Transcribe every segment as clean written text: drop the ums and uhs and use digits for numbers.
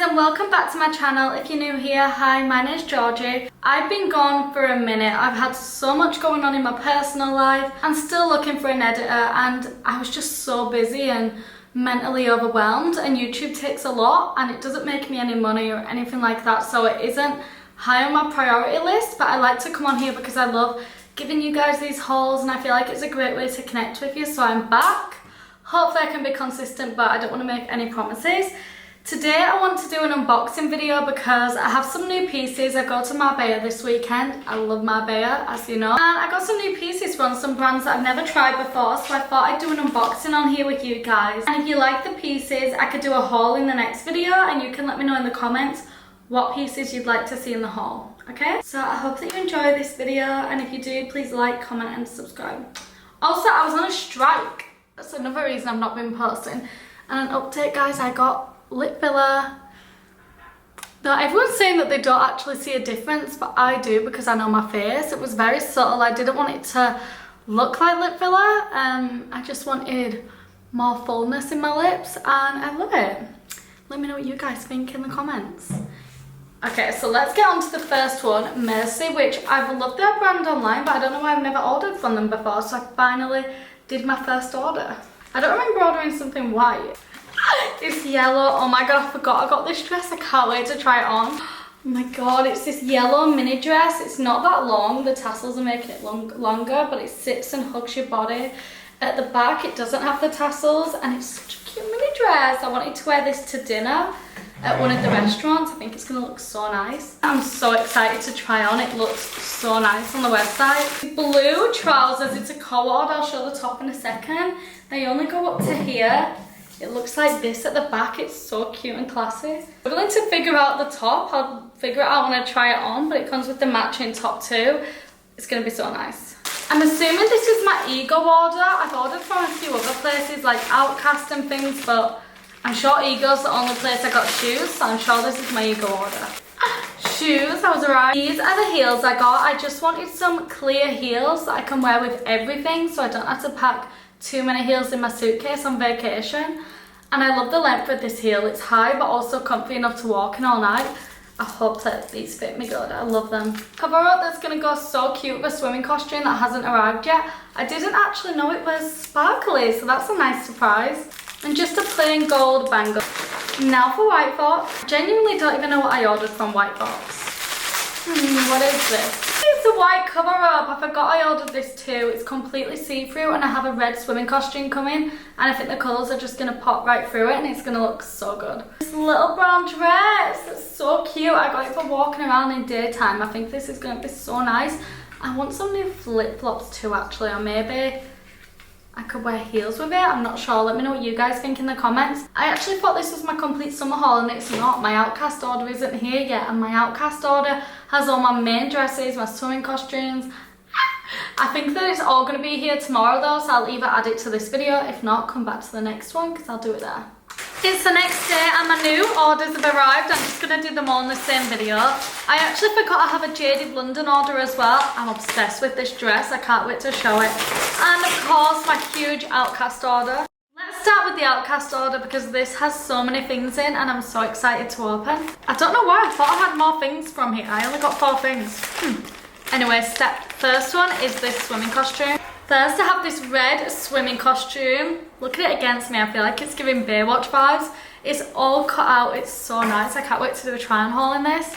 and welcome back to my channel. If you're new here, hi, my name is Georgie. I've been gone for a minute. I've had so much going on in my personal life. I'm still looking for an editor and I was just so busy and mentally overwhelmed, and YouTube takes a lot and it doesn't make me any money or anything like that, so it isn't high on my priority list. But I like to come on here because I love giving you guys these hauls and I feel like it's a great way to connect with you. So I'm back. Hopefully I can be consistent, but I don't want to make any promises. Today I want to do an unboxing video because I have some new pieces. I go to Marbella this weekend. I love Marbella, as you know. And I got some new pieces from some brands that I've never tried before, so I thought I'd do an unboxing on here with you guys. And if you like the pieces, I could do a haul in the next video and you can let me know in the comments what pieces you'd like to see in the haul, okay? So I hope that you enjoy this video, and if you do, please like, comment and subscribe. Also, I was on a strike. That's another reason I've not been posting. And an update, guys, I got lip filler. Now everyone's saying that they don't actually see a difference, but I do because I know my face. It was very subtle. I didn't want it to look like lip filler. I just wanted more fullness in my lips and I love it. Let me know what you guys think in the comments. Okay, so let's get on to the first one, Murci, which I've loved their brand online, but I don't know why I've never ordered from them before, so I finally did my first order. I don't remember ordering something white. It's yellow. Oh my god, I forgot I got this dress. I can't wait to try it on. Oh my god, it's this yellow mini dress. It's not that long. The tassels are making it longer, but it sits and hugs your body. At the back, it doesn't have the tassels, and it's such a cute mini dress. I wanted to wear this to dinner at one of the restaurants. I think it's gonna look so nice. I'm so excited to try on. It looks so nice on the website. Blue trousers. It's a co-ord. I'll show the top in a second. They only go up to here. It looks like this at the back. It's so cute and classy. I'm going to figure out the top. I'll figure it out when I try it on, but it comes with the matching top too. It's going to be so nice. I'm assuming this is my Ego order. I've ordered from a few other places like Outcast and things, but I'm sure Ego's the only place I got shoes, so I'm sure this is my Ego order. Shoes, I was right. These are the heels I got. I just wanted some clear heels that I can wear with everything, so I don't have to pack too many heels in my suitcase on vacation. And I love the length of this heel. It's high but also comfy enough to walk in all night. I hope that these fit me good. I love them. Cover up that's going to go so cute with a swimming costume that hasn't arrived yet. I didn't actually know it was sparkly, so that's a nice surprise. And just a plain gold bangle. Now for Whitefox. I genuinely don't even know what I ordered from Whitefox. What is this? It's a white cover up. I forgot I ordered this too. It's completely see-through and I have a red swimming costume coming, and I think the colours are just going to pop right through it and it's going to look so good. This little brown dress, it's so cute. I got it for walking around in daytime. I think this is going to be so nice. I want some new flip-flops too actually, or maybe I could wear heels with it. I'm not sure. Let me know what you guys think in the comments. I actually thought this was my complete summer haul and it's not. My Outcast order isn't here yet, and my Outcast order has all my main dresses, my swimming costumes. I think that it's all going to be here tomorrow though, so I'll either add it to this video. If not, come back to the next one because I'll do it there. It's the next day and my new orders have arrived. I'm just going to do them all in the same video. I actually forgot I have a Jaded London order as well. I'm obsessed with this dress. I can't wait to show it. And of course my huge Outcast order. Let's start with the Outcast order because this has so many things in and I'm so excited to open. I don't know why I thought I had more things from here. I only got 4 things. Anyway, first one is this swimming costume. First I have this red swimming costume. Look at it against me. I feel like it's giving Baywatch vibes. It's all cut out. It's so nice. I can't wait to do a try on haul in this.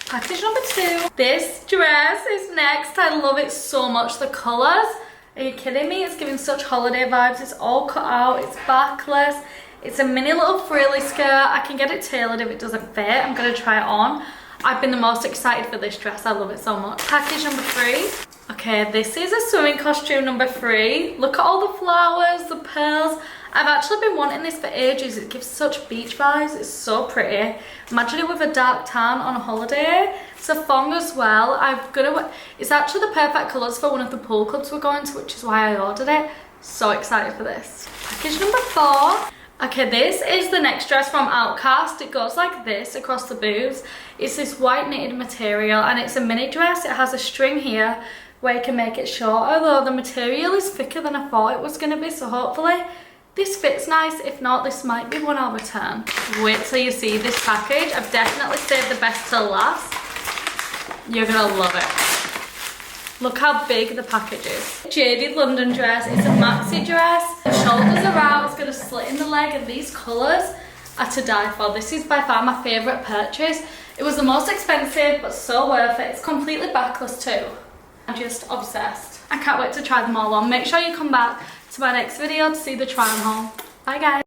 Package number 2. This dress is next. I love it so much. The colours. Are you kidding me? It's giving such holiday vibes. It's all cut out. It's backless. It's a mini little frilly skirt. I can get it tailored if it doesn't fit. I'm going to try it on. I've been the most excited for this dress. I love it so much. Package number 3. Okay, this is a swimming costume number 3. Look at all the flowers, the pearls. I've actually been wanting this for ages. It gives such beach vibes. It's so pretty. Imagine it with a dark tan on a holiday. It's a thong as well. It's actually the perfect colours for one of the pool clubs we're going to, which is why I ordered it. So excited for this. Package number 4. Okay, this is the next dress from Outcast. It goes like this across the boobs. It's this white knitted material and it's a mini dress. It has a string here where you can make it shorter, though the material is thicker than I thought it was going to be, so hopefully This fits nice. If not, this might be one I'll return. Wait till you see this package. I've definitely saved the best till last. You're gonna love it. Look how big the package is. Jaded London dress. It's a maxi dress. The shoulders are out. It's got a slit in the leg, and these colours are to die for. This is by far my favourite purchase. It was the most expensive, but so worth it. It's completely backless too. I'm just obsessed. I can't wait to try them all on. Make sure you come back to my next video to see the try on haul. Bye guys.